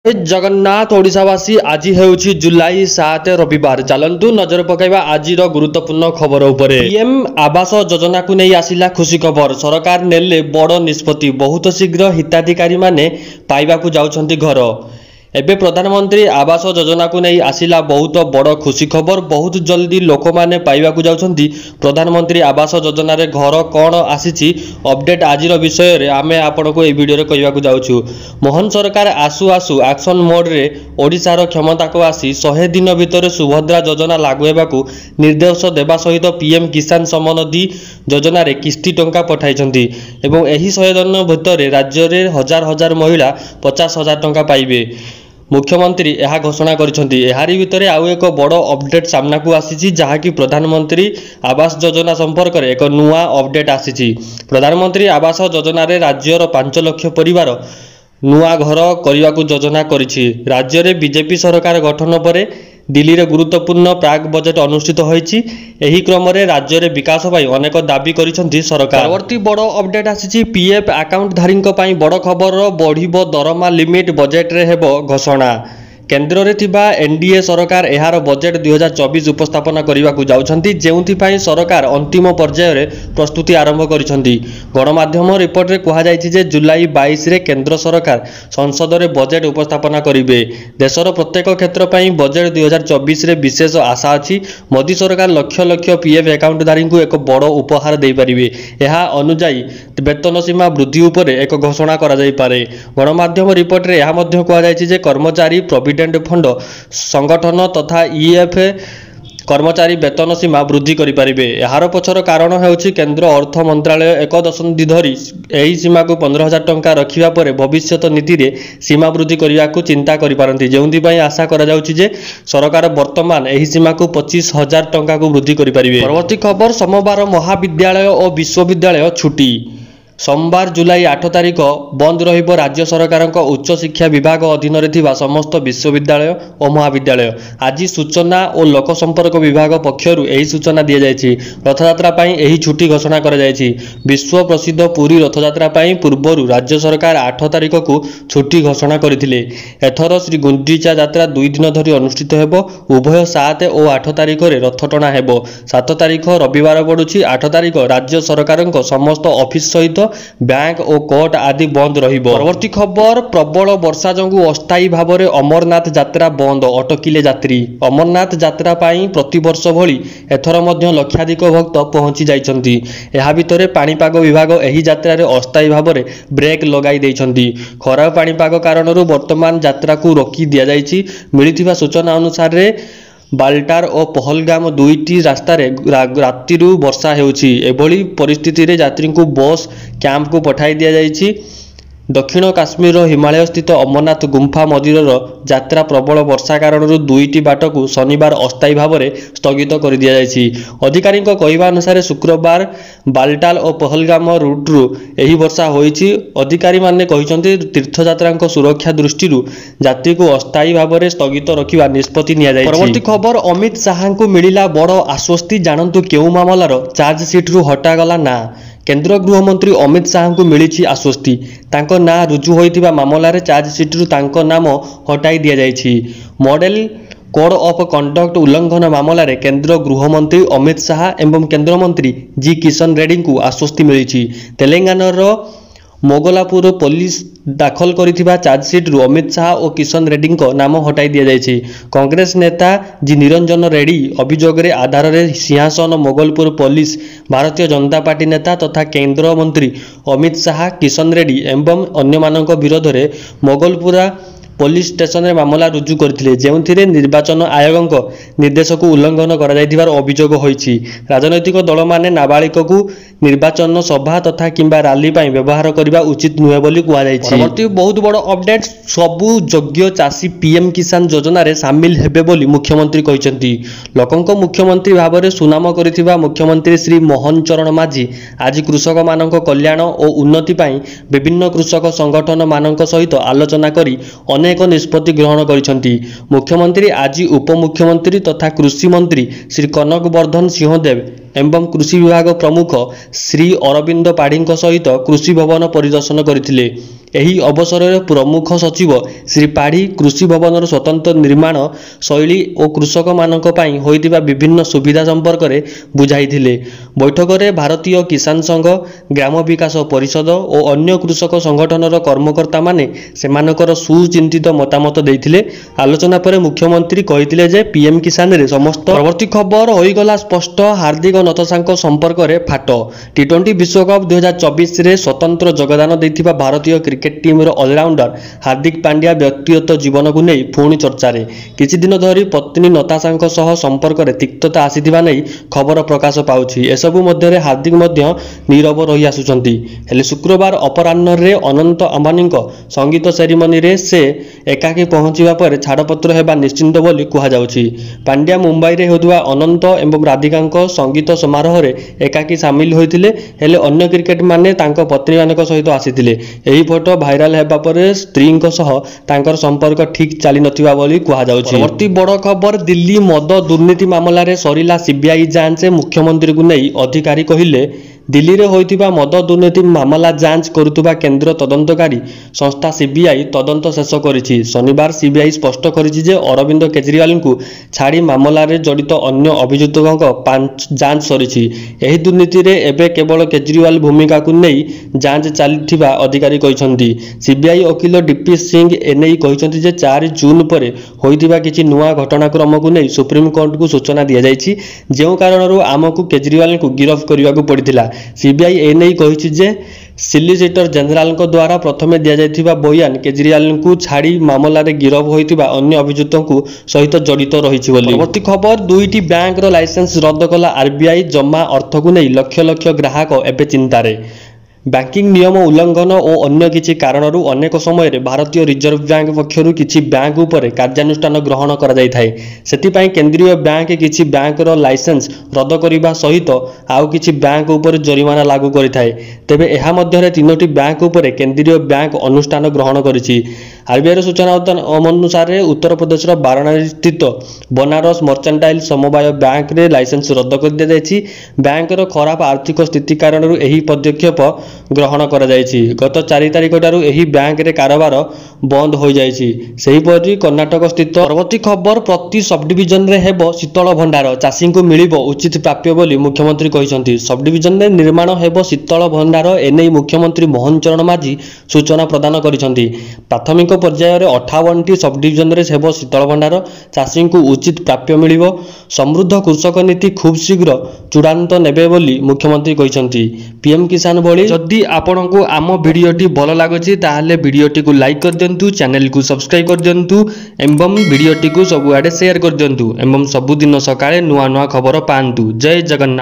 जगन्नाथ ओडिशावासी आज हेउछि जुलाई 7 रविवार। चलंतु नजर पकाइबा आजिर गुरुत्वपूर्ण खबर उपरे। पीएम आवास योजना को नहीं आसिला खुशी खबर। सरकार नेले बड़ निष्पत्ति। बहुत शीघ्र हिताधिकारी माने पाइबाकु जाउछंती घर। एबे प्रधानमंत्री आवास योजना को नहीं आसिला बहुत बड़ खुशी खबर। बहुत जल्दी लोक माने पाइबाकु जाउछंती प्रधानमंत्री आवास योजना रे घर कौन आसीची अपडेट आजिर विषय रे आमे आपण को ए वीडियो रे कहबाकु जाउछु। मोहन सरकार आसु आसु एक्शन मोड रे ओडिशार क्षमता को आसी 100 दिन भितर सुभद्रा योजना लागू हेबाकु निर्देश देबा सहित पीएम किसान सम्मान निधि योजना रे किस्ती टंका पठाइछंती एवं एही 100 दिन भितर राज्य रे हजार हजार महिला 50,000 टंका पाइबे। मुख्यमंत्री यह घोषणा करिसेंती। एहारी भितरे आउ एक बड़ अपडेट सामना को आसीची जहाँकि प्रधानमंत्री आवास योजना संपर्क में एक नुआ अपडेट आसीची। प्रधानमंत्री आवास योजना रे राज्यर 5 लाख परिवार नुआ घर करने को योजना करिछि। राज्य रे बीजेपी सरकार गठन पर दिल्ली रे गुरुत्वपूर्ण प्राक बजेट अनुष्ठित होईछि। एही क्रम रे राज्य रे विकास पई अनेक दाबी करिसेंती सरकार। परवर्ती बड़ अपडेट आसीछि पीएफ अकाउंट धारीक पई बड़ खबर। बढ़िबो दरमा लिमिट बजेट रे हेबो घोषणा। केंद्र रे थिबा एनडीए सरकार एहार बजेट 2024 उपस्थापना करने को जाउछंती जेउथि सरकार अंतिम पर्याय रे प्रस्तुति आरंभ करिसेंती। गणमाध्यम रिपोर्ट रे कहा जायछि जे जुलाई 22 रे केंद्र सरकार संसद रे बजेट उपस्थापना करिवे। देशर प्रत्येक क्षेत्र पई बजेट 2024 रे विशेष आशा अछि। मोदी सरकार लक्ष लक्ष पीएफ अकाउंट धारी को एक बड़ उपहार दे परिवे। एहा अनुजाई वेतन सीमा वृद्धि उपरे एक घोषणा करा जाय पारे। गणमाध्यम रिपोर्ट रे एहा मध्ये कहा जायछि जे कर्मचारी प्रोविडेंट फंड संगठन तथा ईएफ कर्मचारी वेतन सीमा वृद्धि करिपारिबे। एहार पछर कारण हेउछि केंद्र अर्थ मंत्रालय 1 दशंधि धरी एही सीमा को 15,000 टंका रखिबा परे भविष्यत नीति रे सीमा वृद्धि करिया को चिंता करिपारंती जेउंथि पई आशा करा जाउछि जे सरकार वर्तमान एही सीमा को 25,000 टंका को वृद्धि करिपारिबे। परवर्ती खबर सोमवार महाविद्यालय और विश्वविद्यालय छुट्टी। सोमवार जुलाई 8 तारिख बंद रहिबो राज्य सरकार उच्च शिक्षा विभाग अधीन रे थिबा समस्त विश्वविद्यालय और महाविद्यालय। आज सूचना और लोक संपर्क विभाग पक्षरु एही सूचना दिया जायछि। रथयात्रा पई एही छुट्टी घोषणा करा जायछि। विश्व प्रसिद्ध पुरी रथयात्रा पई पूर्वरु राज्य सरकार 8 तारिख को छुट्टी घोषणा करथिले। एथर श्री गुंडीचा यात्रा 2 दिन धरी अनुष्ठित हेबो। उभय 7 और 8 तारिख रे रथ टଣା हेबो। 7 तारिख रविवार पडुछि। 8 तारिख राज्य सरकार समस्त ऑफिस सहित बैंक और कोर्ट आदि बंद रहिबो। परवर्ती खबर प्रबल वर्षा जंगु अस्थायी भाव में अमरनाथ यात्रा बंद अटकिले यात्री। अमरनाथ यात्रा पाई प्रतिवर्ष भली एथर मध्य लक्षाधिक भक्त पहुंची जाइछंती। एहा भितरे पाणीपाग विभाग एही यात्रा रे अस्थायी भाव में ब्रेक लगाई दैछंती। खराब पाणीपाग कारणरू वर्तमान यात्रा को रोकी दिया जाइछि। मिलिथिबा सूचना अनुसार रे बाल्टार और पहलगाम दुईटी रास्तार राति वर्षा हेउछि। एभली परिस्थिति रे यात्री को बस कैंप को पठाई दिया जाइछि। दक्षिण काश्मीर हिमालय स्थित अमरनाथ गुंफा मंदिर यात्रा प्रबल वर्षा कारण दुईटी बाट को शनिवार अस्थायी भाव में स्थगित कर दिया जाइछि। अधिकारी कहवा अनुसार शुक्रवार बाल्टाल और पहलगाम रूट्रु एही वर्षा होइछि। अधिकारी माने कहिसंती तीर्थयात्रा सुरक्षा दृष्टि यात्री को अस्थायी भाव में स्थगित रखिबा निष्पत्ति निया जाइछि। परवर्ती खबर अमित शाह को मिलिला बड़ आश्वस्ति। जानंतु केउ मामलार चार्जसीट रु हटागला ना। केंद्र गृहमंत्री अमित शाह को मिली आश्वस्ति। तांको ना रुजु होइतिबा मामला रे चार्जसीट रु तांको नाम हटाई दिया जाइछि। मॉडल कोड ऑफ कंडक्ट उल्लंघन मामला रे केंद्र गृहमंत्री अमित शाह एवं केंद्र मंत्री जी किशन रेड्डी को आश्वस्ति मिली। तेलंगानार मोगलापुर पुलिस दाखल करिथिबा चार्जसीट रु अमित शाह और किशन रेड्डी को नाम हटाई दिया जाइछि। कांग्रेस नेता जी निरंजन रेड्डी अभियोग रे आधार रे सिंहासन मोगलपुर पुलिस भारतीय जनता पार्टी नेता तथा केंद्र मंत्री अमित शाह किशन रेड्डी एवं अन्य मानक विरोध रे मोगलपुरा पुलिस स्टेशन रे मामला रुजु करथिले जेउथिरे निर्वाचन आयोग निर्देश को उल्लंघन करा जायथिबार अभियोग होईछि। राजनैतिक दल माने नाबालिक को निर्वाचन सभा तथा किंबा रैली पई व्यवहार करबा उचित नुहे बोली कुआ जायछि। परवर्ती बहुत बड़ अपडेट सबु योग्य चासी पीएम किसान योजना रे शामिल हेबे बोली मुख्यमंत्री कहिसंती। लोकंक मुख्यमंत्री भाव में सुनाम करथिबा मुख्यमंत्री श्री मोहन चरण माझी आज कृषक मानक कल्याण और उन्नति पई विभिन्न कृषक संगठन मानक सहित आलोचना करी अनेक निष्पत्ति ग्रहण करिसंती। मुख्यमंत्री आज उपमुख्यमंत्री तथा कृषि मंत्री श्री कनक वर्धन सिंहदेव एवं कृषि विभाग प्रमुख श्री अरविंद पाढ़ी सहित कृषि भवन परिदर्शन करथिले। एही अवसर में प्रमुख सचिव श्री पाढ़ी कृषि भवन स्वतंत्र निर्माण शैली और कृषक मानक पई होइतिबा विभिन्न सुविधा संपर्क में बुझाइथिले। बैठक में भारतीय किसान संघ, ग्राम विकास परिषद और अन्य कृषक संगठनर कर्मकर्ता माने सेमानकर सुचिंतित मतामत देइथिले। आलोचना पर मुख्यमंत्री कहिथिले जे पीएम किसान रे समस्त परवर्ती खबर होइगला स्पष्ट। हार्दिक नतसांक संपर्क में फाट। टी20 विश्वकप 2024 रे स्वतंत्र योगदान देइथिबा भारतीय क्रिकेट टीम रो ऑलराउंडर हार्दिक पांड्या व्यक्तिगत जीवन को नहीं पुणी चर्चा रे। किछि दिन धरी पत्नी नताशांक सह संपर्क में तिक्तता आसीथिबा नै खबर प्रकाश पाउछि। एसबु मध्य हार्दिक मध्य नीरव रही आसुचंती। हेले शुक्रवार अपराह्न रे अनंत अंबानी संगीत सेरेमनी रे से एकाकी पहुंचीबा पर छाड़पत्र हेबा निश्चिंत बोली कहा जाउछि। पांड्या मुंबई रे होदुआ अनंत एवं राधिकांक संगीत समारोह रे एकाकी शामिल होइथिले। हेले अन्य क्रिकेट माने तांको पत्नी मानक सहित आसीथिले। एही फोटो भाइराल हेबा पर स्त्री सह तांकर संपर्क ठीक चली नथिबा बोली कहा जाउछि। परवर्ती बड़ खबर, दिल्ली मद दुर्नीति मामला रे सरिला सीबीआई जांच। मुख्यमंत्री को नहीं अधिकारी कहिले दिल्ली रे होइतिबा मद दुर्नीति मामला जांच करुतुबा केंद्र तदंतकारी संस्था सीबीआई तदंत शेष करिछि। शनिवार सीबीआई स्पष्ट करिछि जे अरविंद केजरीवाल को छाड़ी मामला रे जड़ित अन्य अभियुक्तक जांच सरिछि। एही दुर्नीति रे एबे केवल केजरीवाल भूमिका को नहीं जांच चलिथिबा अधिकारी कहिसंती। सीबीआई वकील डीपी सिंह एनेई कहिसंती जे 4 जून पर होइतिबा किछि नुआ घटनाक्रम को नहीं सुप्रीम कोर्ट को सूचना दिया जाइछि, जेउ कारणरू आमकु केजरीवाल को गिरफ्त करबाकू पड़िथिला। सीबीआई एनेई कहिछि जे सिलिसिटर जनरल द्वारा प्रथमे दिया जाइथिबा बयान केजरीवाल को छाड़ी मामला रे गिरफ होइतिबा अन्य अभियुक्तों सहित जड़ित रहिछि बोली। परवर्ती खबर, दुईटी बैंक रो लाइसेंस रद्द कला आरबीआई। जमा अर्थ को नहीं लक्ष लक्ष ग्राहक एबे चिंतारे। बैंकिंग नियम उल्लंघन और अन्य किछि कारणरू अनेक समय भारतीय रिजर्व बैंक पक्षरु किछि बैंक उपर कार्यानुष्ठान ग्रहण करा जाय थाए। सेतिपई केंद्रीय बैंक किछि बैंक रो लाइसेंस रद्द करिबा सहित आउ किछि बैंक उपर जरिमाना लागू करिथाए। तेबे एहा मध्यरे 3टी बैंक उपर केंद्रीय बैंक अनुष्ठान ग्रहण करिछि। आरबीआई सूचना अनुसार उत्तर प्रदेश वाराणसी स्थित बनारस मर्चेंटाइल समवाय बैंक रे लाइसेंस रद्द कर दिया जायछि। बैंक रो खराब आर्थिक स्थिति कारणरू एही पदक्षेप ग्रहण करा जायछि। गत 4 तारिख ठारू एही बैंक रे कारोबार बंद हो जायछि। सेहीपरि कर्णाटक स्थित। परवर्ती खबर, प्रति सब डिविजन रे हेबो शीतल भंडार। चाषी को मिलिबो उचित प्राप्य बोली मुख्यमंत्री कहिसंती। सब डिविजन रे निर्माण हेबो शीतल भंडार। एनै मुख्यमंत्री मोहन चरण माझी सूचना प्रदान करिसंती। प्राथमिक पर्यायर 58टी सब डिविजन रे हेबो शीतल भंडार। चाषी को उचित प्राप्य मिलिबो। समृद्ध कृषक नीति खूब शीघ्र चूड़ांत नेबे बोली मुख्यमंत्री कहिसंती। पीएम किसान भली जदि आपनको आम भिडियोटी भल लागुछि ताहले भिडियोटी को लाइक कर दियंतु, चैनल को सब्सक्राइब कर दियंतु एवं भिडियोटी को सबुआडे शेयर कर दियंतु एवं सबुदिन सकाळे नुआ नुआ खबर पांतु। जय जगन्नाथ।